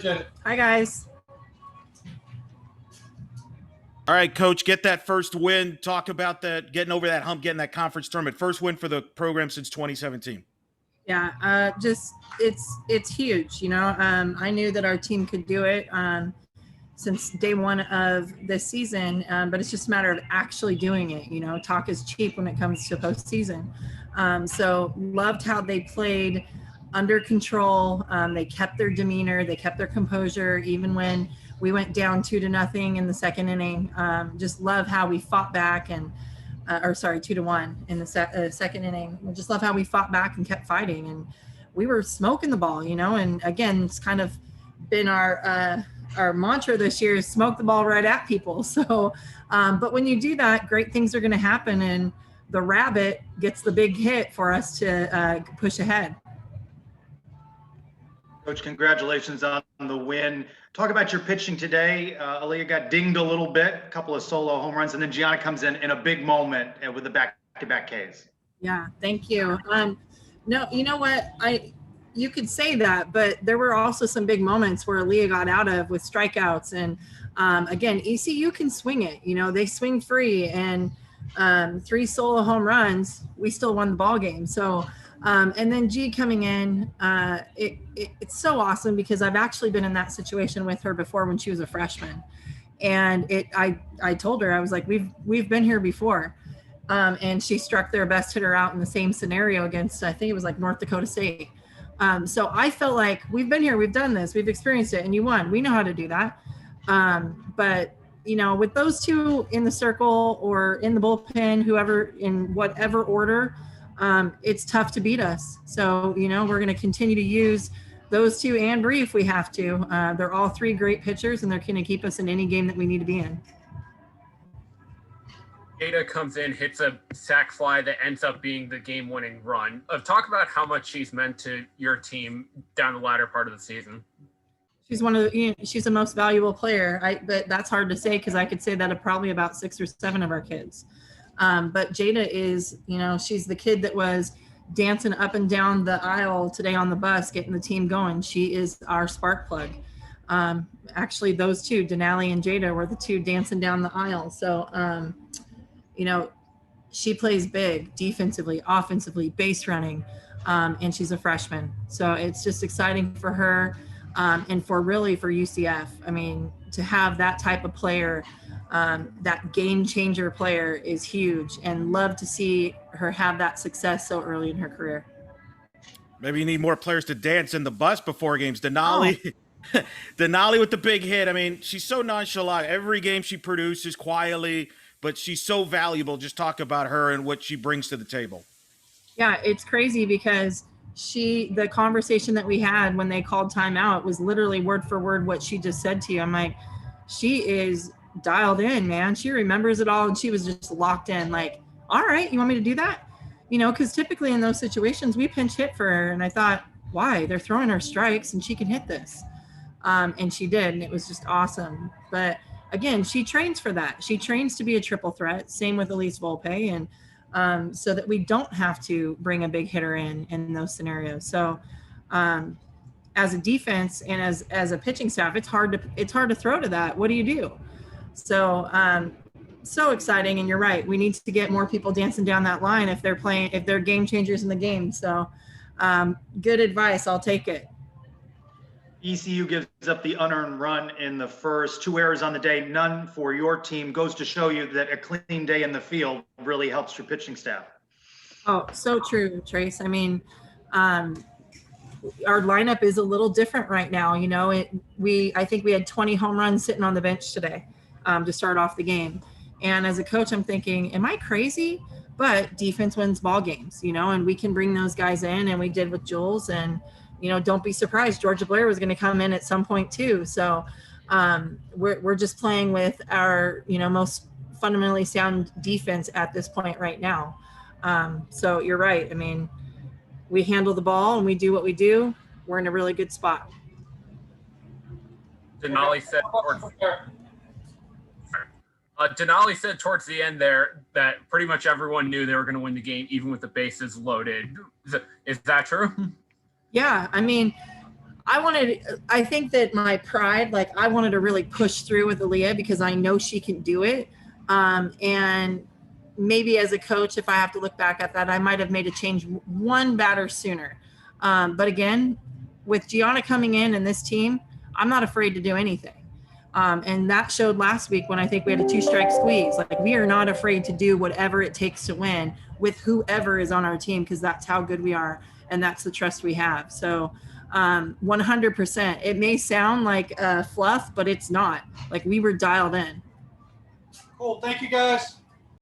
Hi, guys. All right, Coach, get that first win. Talk about that, getting over that hump, getting that conference tournament. First win for the program since 2017. Yeah, just it's huge. I knew that our team could do it since day one of this season, but it's just a matter of actually doing it. Talk is cheap when it comes to postseason. So loved how they played under control. They kept their demeanor, they kept their composure, even when we went down 2-0 in the second inning. Just love how we fought back and. Or sorry, 2-1 in the second inning. I just love how we fought back and kept fighting, and we were smoking the ball, And again, it's kind of been our mantra this year is smoke the ball right at people. So, but when you do that, great things are going to happen, and the rabbit gets the big hit for us to push ahead. Coach, congratulations on the win. Talk about your pitching today. Aaliyah got dinged a little bit, a couple of solo home runs, and then Gianna comes in a big moment with the back-to-back Ks. Yeah, thank you. No, you know what? You could say that, but there were also some big moments where Aaliyah got out of with strikeouts. And again, ECU can swing it. They swing free, and 3 solo home runs, we still won the ball game. So, and then G coming in, it's so awesome because I've actually been in that situation with her before when she was a freshman. And I told her, I was like, we've been here before. And she struck their best hitter out in the same scenario against, I think it was like North Dakota State. So I felt like we've been here, we've done this, we've experienced it, and you won. We know how to do that. But with those two in the circle or in the bullpen, whoever, in whatever order, it's tough to beat us. So, we're going to continue to use those two and Bree if we have to. They're all 3 great pitchers, and they're going to keep us in any game that we need to be in. Jada comes in, hits a sac fly that ends up being the game-winning run. Talk about how much she's meant to your team down the latter part of the season. She's she's the most valuable player. But that's hard to say because I could say that of probably about 6 or 7 of our kids. But Jada is, she's the kid that was dancing up and down the aisle today on the bus, getting the team going. She is our spark plug. Actually, those two, Denali and Jada, were the 2 dancing down the aisle. So, she plays big defensively, offensively, base running, and she's a freshman. So it's just exciting for her and for UCF. I mean, to have that type of player, that game changer player is huge, and love to see her have that success so early in her career. Maybe you need more players to dance in the bus before games. Denali. Oh. Denali with the big hit. I mean, she's so nonchalant. Every game she produces quietly, but she's so valuable. Just talk about her and what she brings to the table. Yeah, it's crazy because the conversation that we had when they called timeout was literally word for word what she just said to you. I'm like, she is dialed in, man. She remembers it all, and she was just locked in. Like, all right, you want me to do that? Because typically in those situations we pinch hit for her, and I thought, why? They're throwing her strikes, and she can hit this. And she did, and it was just awesome. But again, she trains for that. She trains to be a triple threat. Same with Elise Volpe, and so that we don't have to bring a big hitter in those scenarios. So, as a defense and as a pitching staff, it's hard to throw to that. What do you do? So, so exciting. And you're right. We need to get more people dancing down that line if they're game changers in the game. So, good advice. I'll take it. ECU gives up the unearned run in the first, 2 errors on the day, none for your team. Goes to show you that a clean day in the field really helps your pitching staff. Oh, so true, Trace. I mean, our lineup is a little different right now. I think we had 20 home runs sitting on the bench today to start off the game. And as a coach, I'm thinking, am I crazy? But defense wins ball games, and we can bring those guys in, and we did with Jules. And don't be surprised. Georgia Blair was going to come in at some point too. So we're just playing with our, most fundamentally sound defense at this point right now. So you're right. I mean, we handle the ball and we do what we do. We're in a really good spot. Denali said towards the end there that pretty much everyone knew they were going to win the game, even with the bases loaded. Is that true? Yeah, I mean, I think that my pride, like I wanted to really push through with Aaliyah because I know she can do it. And maybe as a coach, if I have to look back at that, I might have made a change one batter sooner. But again, with Gianna coming in and this team, I'm not afraid to do anything. And that showed last week when I think we had a 2-strike squeeze. Like we are not afraid to do whatever it takes to win with whoever is on our team, because that's how good we are. And that's the trust we have. So 100%. It may sound like fluff, but it's not. Like we were dialed in. Cool. Thank you, guys.